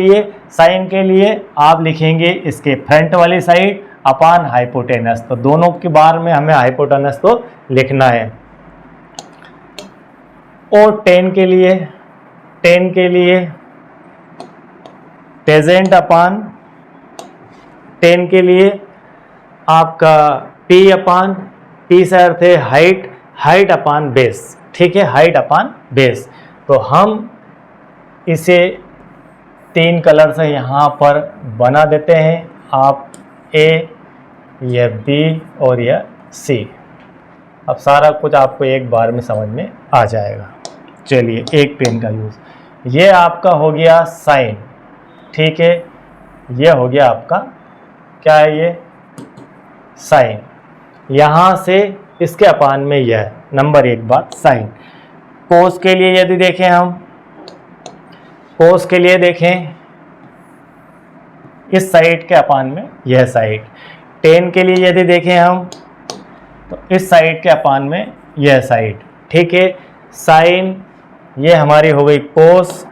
S1: लिए आप लिखेंगे इसके फ्रंट वाली साइड अपान हाइपोटेनस। तो दोनों के बार में हमें हाइपोटेनस तो लिखना है। और टेन के लिए टेजेंट अपान टेन के लिए आपका P से अर्थ है हाइट अपान बेस, ठीक है, हाइट अपान बेस। तो हम इसे 3 कलर से यहाँ पर बना देते हैं, आप A, यह B और यह C। अब सारा कुछ आपको एक बार में समझ में आ जाएगा। चलिए एक पेन का यूज़, ये आपका हो गया साइन, ठीक है, ये हो गया आपका क्या है, ये साइन। यहाँ से इसके अपान में यह नंबर 1 बात साइन। कोस के लिए यदि देखें हम, कोस के लिए देखें इस साइड के अपान में यह साइड। टेन के लिए यदि देखें हम तो इस साइड के अपान में यह साइड, ठीक है। साइन ये हमारी हो गई कोस,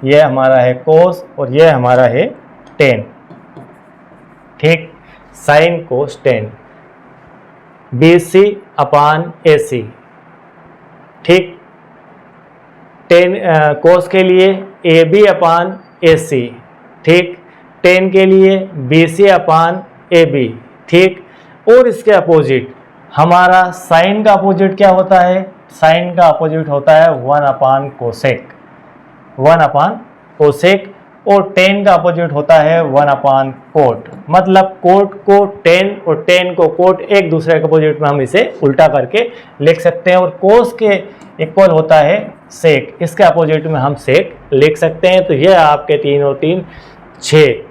S1: ये हमारा है कोस और ये हमारा है टेन, ठीक। साइन कोस टेन, BC अपान AC, ठीक। टेन कोस के लिए AB अपान AC, ठीक। टेन के लिए BC अपान AB, ठीक। और इसके अपोजिट हमारा साइन का अपोजिट क्या होता है, साइन का अपोजिट होता है 1 अपान कोसेक, और टेन का अपोजिट होता है 1 अपान कोट। मतलब कोट को टेन और टेन को कोट एक दूसरे के अपोजिट में हम इसे उल्टा करके लिख सकते हैं। और कोस के इक्वल होता है सेक, इसके अपोजिट में हम सेक लिख सकते हैं। तो यह आपके 3 और 3 6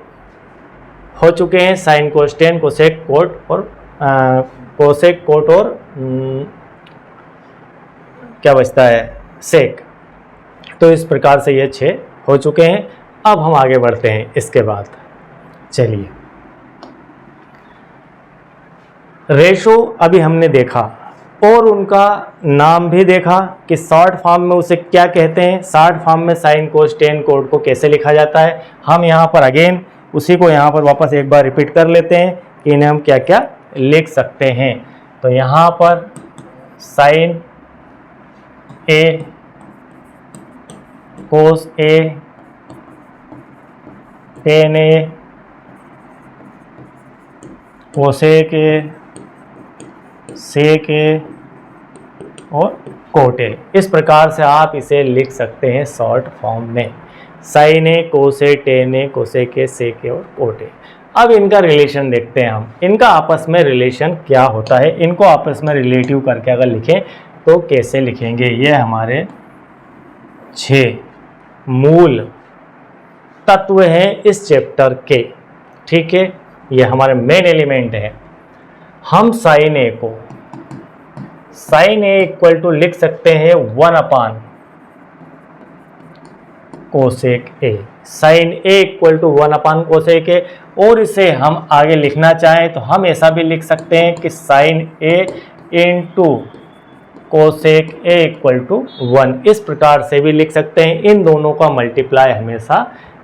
S1: हो चुके हैं, sine cos tan cosec cot और कोसेक कोट और क्या बचता है, सेक। तो इस प्रकार से ये 6 हो चुके हैं। अब हम आगे बढ़ते हैं इसके बाद। चलिए, रेशो अभी हमने देखा और उनका नाम भी देखा कि शॉर्ट फॉर्म में उसे क्या कहते हैं, शॉर्ट फॉर्म में साइन कोस टेन कोट को कैसे लिखा जाता है। हम यहाँ पर अगेन उसी को यहाँ पर वापस एक बार रिपीट कर लेते हैं कि इन्हें हम क्या क्या लिख सकते हैं। तो यहाँ पर sine A cos A, tan A, cosec A, sec A और कोट A। इस प्रकार से आप इसे लिख सकते हैं शॉर्ट फॉर्म में, sine A, cos A, tan A, cosec A, sec A और कोट A। अब इनका रिलेशन देखते हैं हम, इनका आपस में रिलेशन क्या होता है। इनको आपस में रिलेटिव करके अगर लिखें तो कैसे लिखेंगे। ये हमारे 6 मूल तत्व हैं इस चैप्टर के, ठीक है, ये हमारे मेन एलिमेंट हैं। हम साइन A इक्वल टू लिख सकते हैं 1 upon cosec A, sine A equal to 1 upon cosec A. और इसे हम आगे लिखना चाहें तो हम ऐसा भी लिख सकते हैं कि sine A into cosec A equal to 1, इस प्रकार से भी लिख सकते हैं। इन दोनों का मल्टीप्लाई हमेशा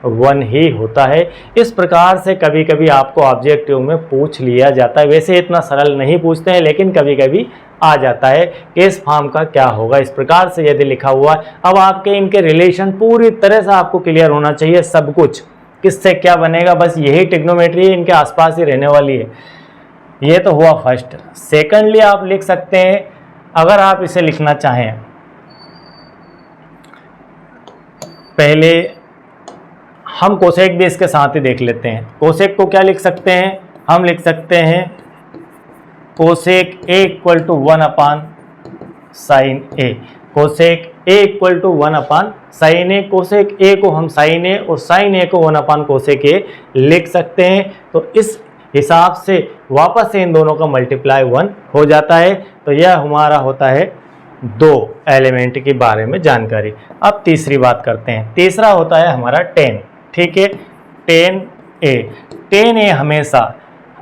S1: 1 ही होता है। इस प्रकार से कभी कभी आपको ऑब्जेक्टिव में पूछ लिया जाता है, वैसे इतना सरल नहीं पूछते हैं लेकिन कभी कभी आ जाता है कि इस फॉर्म का क्या होगा, इस प्रकार से यदि लिखा हुआ है। अब आपके इनके रिलेशन पूरी तरह से आपको क्लियर होना चाहिए, सब कुछ किससे क्या बनेगा, बस यही ट्रिग्नोमेट्री इनके आसपास ही रहने वाली है। ये तो हुआ फर्स्ट। सेकंडली आप लिख सकते हैं, अगर आप इसे लिखना चाहें, पहले हम कोसेक भी इसके साथ ही देख लेते हैं। कोसेक को क्या लिख सकते हैं, हम लिख सकते हैं cosec A equal to 1 upon sine A, cosec A equal to 1 upon sine A. Cosec A को हम साइन ए और साइन ए को 1 अपान कोसेक ए लिख सकते हैं। तो इस हिसाब से वापस से इन दोनों का मल्टीप्लाई 1 हो जाता है। तो यह हमारा होता है 2 एलिमेंट के बारे में जानकारी। अब तीसरी बात करते हैं, तीसरा होता है हमारा 10, ठीक है, 10a। 10a हमेशा,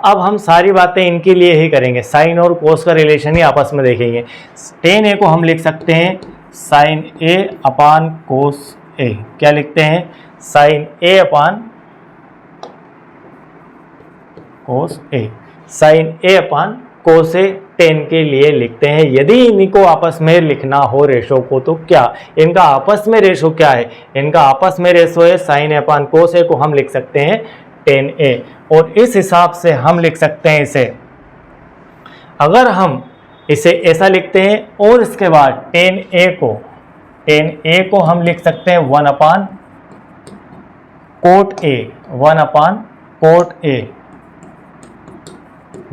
S1: अब हम सारी बातें इनके लिए ही करेंगे, साइन और कोस का रिलेशन ही आपस में देखेंगे। 10a को हम लिख सकते हैं साइन ए अपान कोस ए। क्या लिखते हैं, sine A upon cos A, sine A upon cos ए 10 के लिए लिखते हैं। यदि इनको आपस में लिखना हो रेशो को, तो क्या इनका आपस में रेशो क्या है, इनका आपस में रेशो है साइन ए अपान कोस ए, को हम लिख सकते हैं 10a। और इस हिसाब से हम लिख सकते हैं इसे, अगर हम इसे ऐसा लिखते हैं और इसके बाद 10a को हम लिख सकते हैं 1 upon cot A, 1 upon cot A,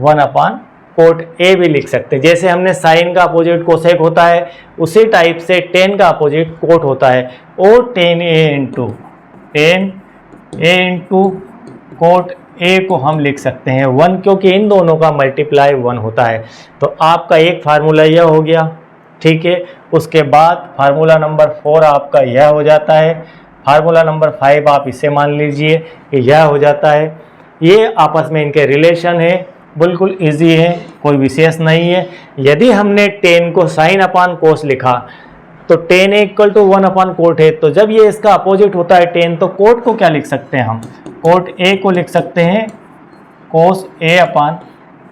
S1: 1 upon cot A भी लिख सकते हैं। जैसे हमने साइन का अपोजिट कोसेक होता है, उसी टाइप से 10 का अपोजिट कोट होता है। और 10a इंटू कोट ए को हम लिख सकते हैं 1, क्योंकि इन दोनों का मल्टीप्लाई 1 होता है। तो आपका एक फार्मूला यह हो गया, ठीक है। उसके बाद फार्मूला नंबर 4 आपका यह हो जाता है। फार्मूला नंबर 5 आप इसे मान लीजिए कि यह हो जाता है। ये आपस में इनके रिलेशन है, बिल्कुल इजी है, कोई विशेष नहीं है। यदि हमने 10 को साइन अपान कोस लिखा तो 10 इक्वल टू 1 अपान कोट है। तो जब ये इसका अपोजिट होता है 10, तो कोट को क्या लिख सकते हैं हम, कोट ए को लिख सकते हैं कोस ए अपान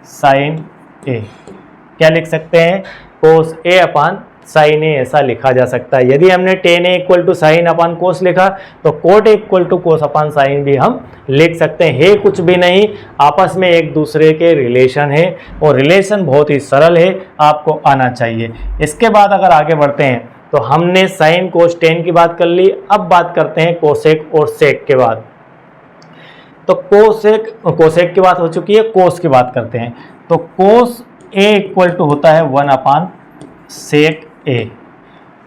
S1: साइन ए। क्या लिख सकते हैं, कोस ए अपान साइन ए, ऐसा लिखा जा सकता है। यदि हमने 10a equal to sine upon cos लिखा तो cot equal to cos upon sine भी हम लिख सकते हैं। है कुछ भी नहीं, आपस में एक दूसरे के रिलेशन है और रिलेशन बहुत ही सरल है, आपको आना चाहिए। इसके बाद अगर आगे बढ़ते हैं तो हमने साइन कोस 10 की बात कर ली। अब बात करते हैं कोसेक और सेक के बाद। तो कोसेक की बात हो चुकी है, कोस की बात करते हैं। तो कोस ए इक्वल टू होता है 1 upon sec A,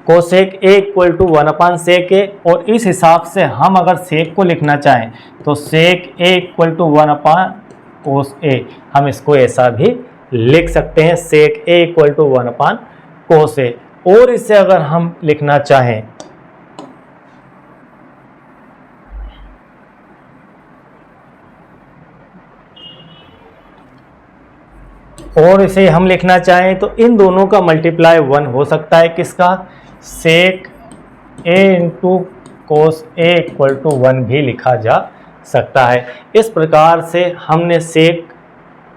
S1: cosec A equal to 1 upon sec ए। और इस हिसाब से हम अगर सेक को लिखना चाहें तो सेक ए इक्वल टू 1 अपान कोस ए, हम इसको ऐसा भी लिख सकते हैं, सेक ए इक्वल टू 1 अपान कोस ए। और इसे अगर हम लिखना चाहें तो इन दोनों का मल्टीप्लाई 1 हो सकता है। किसका, sec A into cos A equal to 1 भी लिखा जा सकता है। इस प्रकार से हमने सेक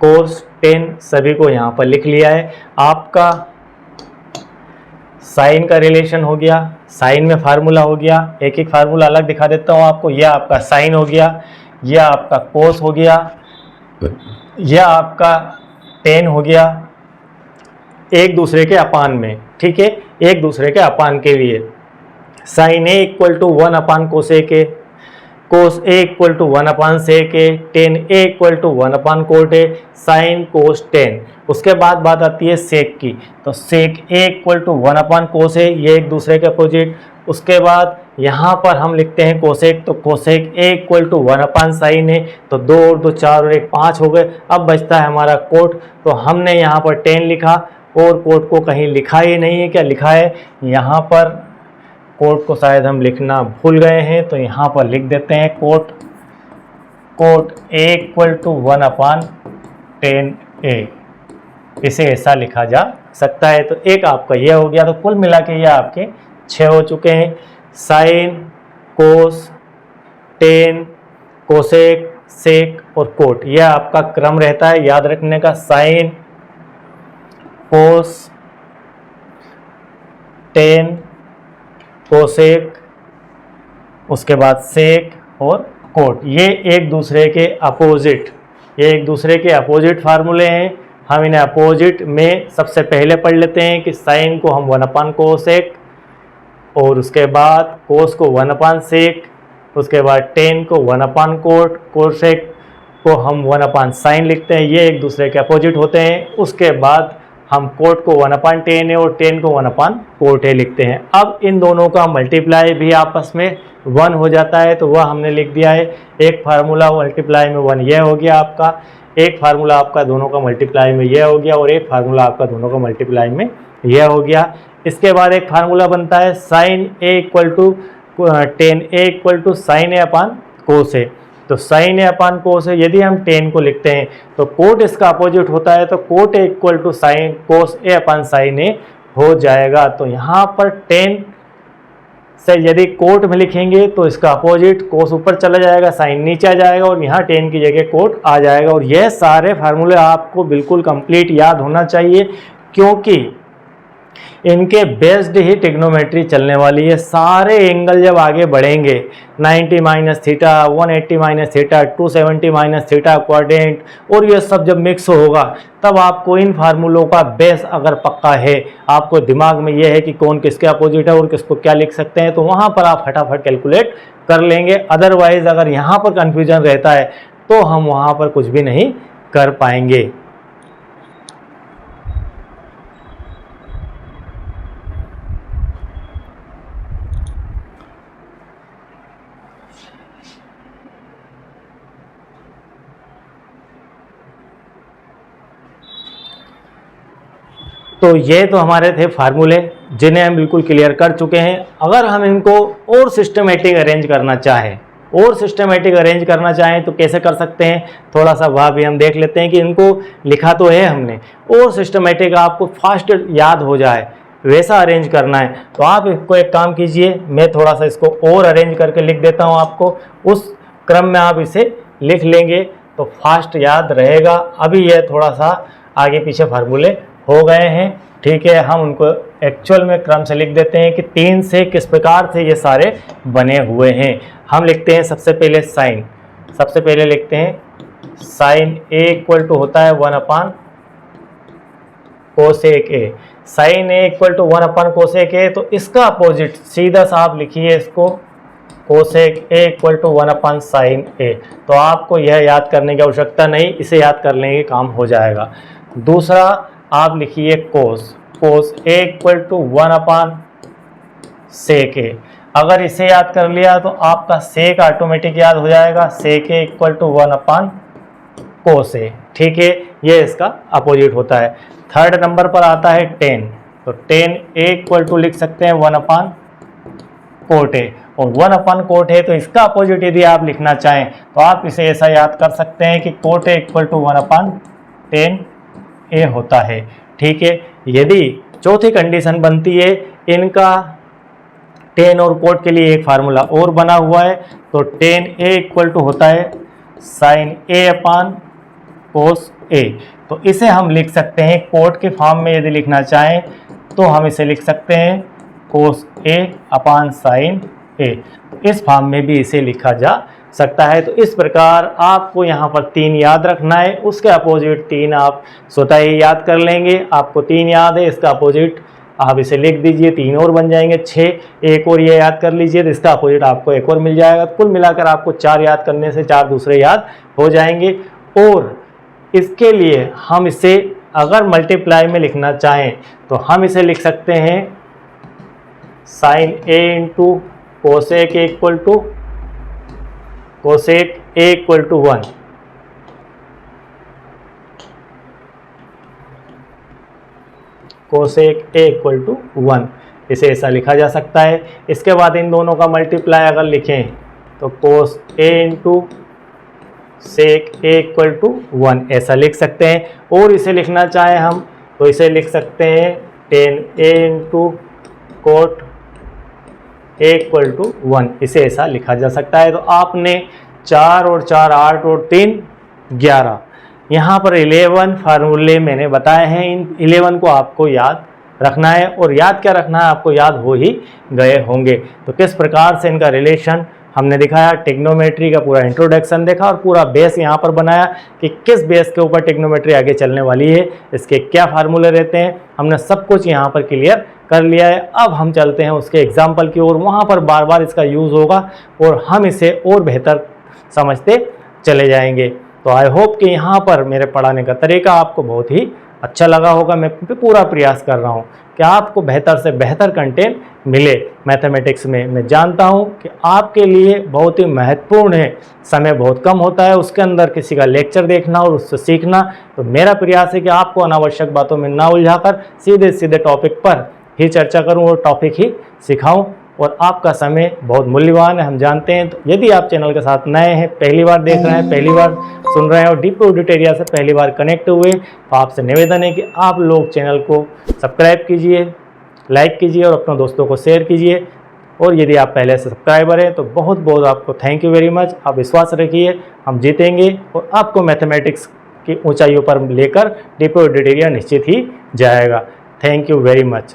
S1: कोस 10 सभी को यहाँ पर लिख लिया है। आपका साइन का रिलेशन हो गया, साइन में फार्मूला हो गया, एक एक फार्मूला अलग दिखा देता हूँ आपको। यह आपका साइन हो गया, यह आपका कोस हो गया, यह आपका 10 हो गया, एक दूसरे के अपान में, ठीक है, एक दूसरे के अपान के लिए। Sine A equal to 1 upon cosec A, cos A equal to 1 upon sec A, 10a equal to 1 upon cot A, sine cos 10। उसके बाद बात आती है सेक की। तो सेक ए इक्वल टू 1 अपान कोस ए, ये एक दूसरे के अपोजिट। उसके बाद यहाँ पर हम लिखते हैं कोसेक, तो cosec A equal to 1 upon sine A. तो 2 और 2 4 और 1 5 हो गए। अब बचता है हमारा कोट। तो हमने यहाँ पर 10 लिखा और कोट को कहीं लिखा ही नहीं है। क्या लिखा है यहाँ पर, कोट को शायद हम लिखना भूल गए हैं, तो यहाँ पर लिख देते हैं coat A equal to 1/10A। इसे ऐसा लिखा जा सकता है। तो एक आपका ये हो गया। तो कुल मिला के ये आपके 6 हो चुके हैं। Sine, cos, tan, cosec, sec और कोट, यह आपका क्रम रहता है याद रखने का। साइन, कोस, टेन, कोसेक, उसके बाद सेक और कोट, ये एक दूसरे के अपोजिट फार्मूले हैं। हम इन्हें अपोजिट में सबसे पहले पढ़ लेते हैं कि साइन को हम 1/कोसेक, और उसके बाद कोस को 1/सेक, उसके बाद टेन को 1/कोट, कोसेक को हम 1/साइन लिखते हैं। ये एक दूसरे के अपोजिट होते हैं। उसके बाद हम कोट को 1/10A और टेन को 1/कोट लिखते हैं। अब इन दोनों का मल्टीप्लाई भी आपस में 1 हो जाता है, तो वह हमने लिख दिया है। एक फार्मूला मल्टीप्लाई में 1 यह हो गया आपका, एक फार्मूला आपका दोनों का मल्टीप्लाई में यह हो गया, और एक फार्मूला आपका दोनों का मल्टीप्लाई में यह हो गया। इसके बाद एक फार्मूला बनता है sine A equal to 10A equal to sine A upon cos A. तो साइन ए अपान कोस ए, यदि हम 10 को लिखते हैं तो कोट इसका अपोजिट होता है, तो cot A equal to sine cos A upon sine A हो जाएगा। तो यहाँ पर 10 से यदि कोट में लिखेंगे तो इसका अपोजिट कोस ऊपर चला जाएगा, साइन नीचे आ जाएगा, और यहाँ 10 की जगह कोट आ जाएगा। और यह सारे फार्मूले आपको बिल्कुल कंप्लीट याद होना चाहिए, क्योंकि इनके बेस्ड ही ट्रिग्नोमेट्री चलने वाली है। सारे एंगल जब आगे बढ़ेंगे, 90 minus theta, 180 minus theta, 270 minus theta, quadrant, और ये सब जब मिक्स होगा, तब आपको इन फार्मूलों का बेस अगर पक्का है, आपको दिमाग में ये है कि कौन किसके अपोजिट है और किसको क्या लिख सकते हैं, तो वहाँ पर आप फटाफट कैलकुलेट कर लेंगे। अदरवाइज अगर यहाँ पर कन्फ्यूजन रहता है तो हम वहाँ पर कुछ भी नहीं कर पाएंगे। तो ये तो हमारे थे फार्मूले, जिन्हें हम बिल्कुल क्लियर कर चुके हैं। अगर हम इनको और सिस्टमेटिक अरेंज करना चाहें तो कैसे कर सकते हैं, थोड़ा सा वह भी हम देख लेते हैं कि इनको लिखा तो है हमने, और सिस्टमेटिक आपको फास्ट याद हो जाए वैसा अरेंज करना है। तो आप इसको एक काम कीजिए, मैं थोड़ा सा इसको और अरेंज करके लिख देता हूँ आपको, उस क्रम में आप इसे लिख लेंगे तो फास्ट याद रहेगा। अभी यह थोड़ा सा आगे पीछे फार्मूले हो गए हैं, ठीक है। हम उनको एक्चुअल में क्रम से लिख देते हैं कि 3 से किस प्रकार से ये सारे बने हुए हैं। हम लिखते हैं सबसे पहले साइन, सबसे पहले लिखते हैं साइन ए इक्वल टू होता है 1/कोसेक ए। साइन ए इक्वल टू 1/कोसेक ए, तो इसका अपोजिट सीधा सा आप लिखिए इसको, कोसेक ए इक्वल टू 1/साइन ए। तो आपको यह याद करने की आवश्यकता नहीं, इसे याद कर लेंगे काम हो जाएगा। दूसरा आप लिखिए कोस ए इक्वल टू 1/सेक ए। अगर इसे याद कर लिया तो आपका सेक ऑटोमेटिक याद हो जाएगा, सेक ए इक्वल टू 1/कोस ए, ठीक है। ये इसका अपोजिट होता है। थर्ड नंबर पर आता है 10, तो 10 ए इक्वल टू लिख सकते हैं 1/कोट ए, और 1/कोट ए तो इसका अपोजिट यदि आप लिखना चाहें तो आप इसे ऐसा याद कर सकते हैं कि कोट ए इक्वल टू 1/10 ए होता है, ठीक है। यदि चौथी कंडीशन बनती है, इनका 10 और कोट के लिए एक फार्मूला और बना हुआ है, तो 10A इक्वल टू होता है sine A upon cos A. तो इसे हम लिख सकते हैं कोट के फॉर्म में, यदि लिखना चाहें तो हम इसे लिख सकते हैं कोस ए अपान साइन ए। इस फॉर्म में भी इसे लिखा जा सकता है। तो इस प्रकार आपको यहाँ पर 3 याद रखना है, उसके अपोजिट 3 आप स्वतः ही याद कर लेंगे। आपको 3 याद है, इसका अपोजिट आप इसे लिख दीजिए, 3 और बन जाएंगे 6। एक और ये याद कर लीजिए तो इसका अपोजिट आपको एक और मिल जाएगा। कुल मिलाकर आपको 4 याद करने से 4 दूसरे याद हो जाएंगे। और इसके लिए हम इसे अगर मल्टीप्लाई में लिखना चाहें तो हम इसे लिख सकते हैं sine A into cosec A equal to cosec A equal to 1, cosec A equal to 1। इसे ऐसा लिखा जा सकता है। इसके बाद इन दोनों का मल्टीप्लाई अगर लिखें तो cos a into sec a equal to 1 ऐसा लिख सकते हैं। और इसे लिखना चाहें हम तो इसे लिख सकते हैं tan a into cot a equal to 1, इसे ऐसा लिखा जा सकता है। तो आपने 4 और 4 8 और 3 11, यहाँ पर 11 फार्मूले मैंने बताए हैं। इन 11 को आपको याद रखना है, और याद क्या रखना है, आपको याद हो ही गए होंगे। तो किस प्रकार से इनका रिलेशन हमने दिखाया, ट्रिग्नोमेट्री का पूरा इंट्रोडक्शन देखा और पूरा बेस यहाँ पर बनाया कि किस बेस के ऊपर ट्रिग्नोमेट्री आगे चलने वाली है, इसके क्या फार्मूले रहते हैं, हमने सब कुछ यहाँ पर क्लियर कर लिया है। अब हम चलते हैं उसके एग्जाम्पल की ओर, वहाँ पर बार बार इसका यूज़ होगा और हम इसे और बेहतर समझते चले जाएंगे। तो आई होप कि यहाँ पर मेरे पढ़ाने का तरीका आपको बहुत ही अच्छा लगा होगा। मैं पूरा प्रयास कर रहा हूँ कि आपको बेहतर से बेहतर कंटेंट मिले मैथमेटिक्स में। मैं जानता हूँ कि आपके लिए बहुत ही महत्वपूर्ण है, समय बहुत कम होता है उसके अंदर किसी का लेक्चर देखना और उससे सीखना। तो मेरा प्रयास है कि आपको अनावश्यक बातों में ना उलझाकर सीधे सीधे टॉपिक पर ही चर्चा करूँ और टॉपिक ही सिखाऊँ। और आपका समय बहुत मूल्यवान है, हम जानते हैं। तो यदि आप चैनल के साथ नए हैं, पहली बार देख रहे हैं, पहली बार सुन रहे हैं और डीप ऑडिटोरिया से पहली बार कनेक्ट हुए, तो आपसे निवेदन है कि आप लोग चैनल को सब्सक्राइब कीजिए, लाइक कीजिए और अपने दोस्तों को शेयर कीजिए। और यदि आप पहले से सब्सक्राइबर हैं तो बहुत बहुत आपको थैंक यू वेरी मच। आप विश्वास रखिए, हम जीतेंगे और आपको मैथमेटिक्स की ऊंचाइयों पर लेकर डीप ऑडिटोरिया निश्चित ही जाएगा। Thank you very much.